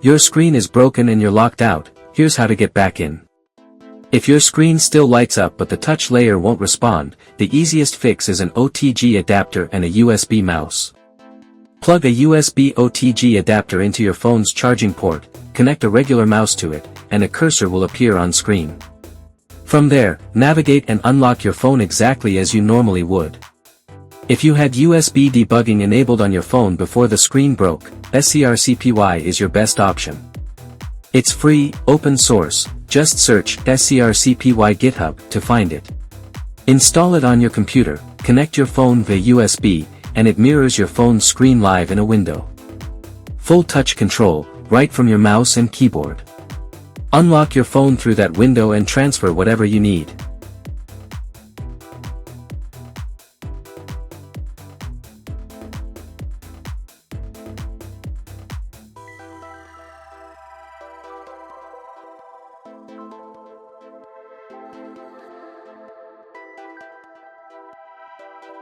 Your screen is broken and you're locked out. Here's how to get back in. If your screen still lights up but the touch layer won't respond, the easiest fix is an OTG adapter and a USB mouse. Plug a USB OTG adapter into your phone's charging port, connect a regular mouse to it, and a cursor will appear on screen. From there, navigate and unlock your phone exactly as you normally would. If you had USB debugging enabled on your phone before the screen broke, Scrcpy is your best option. It's free, open source, just search Scrcpy GitHub to find it. Install it on your computer, connect your phone via USB, and it mirrors your phone's screen live in a window. Full touch control, right from your mouse and keyboard. Unlock your phone through that window and transfer whatever you need.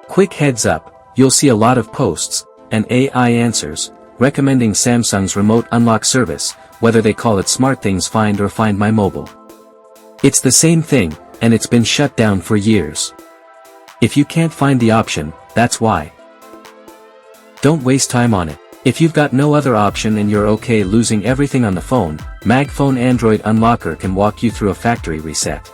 Quick heads up, you'll see a lot of posts, and AI answers, recommending Samsung's remote unlock service, whether they call it SmartThings Find or Find My Mobile. It's the same thing, and it's been shut down for years. If you can't find the option, that's why. Don't waste time on it. If you've got no other option and you're okay losing everything on the phone, MagPhone Android Unlocker can walk you through a factory reset.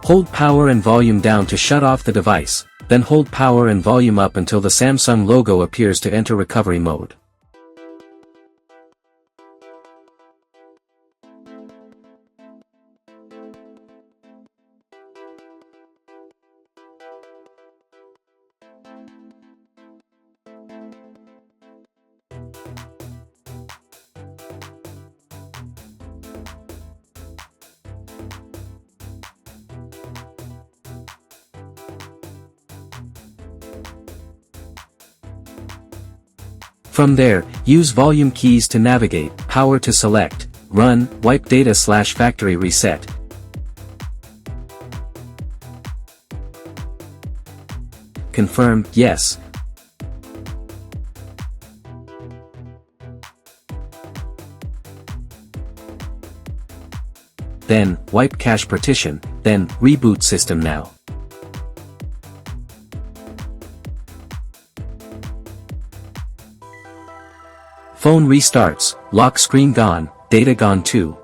Hold power and volume down to shut off the device, then hold power and volume up until the Samsung logo appears to enter recovery mode. From there, use volume keys to navigate, power to select, run, wipe data/factory reset. Confirm, yes. Then, wipe cache partition, then, reboot system now. Phone restarts, lock screen gone, data gone too.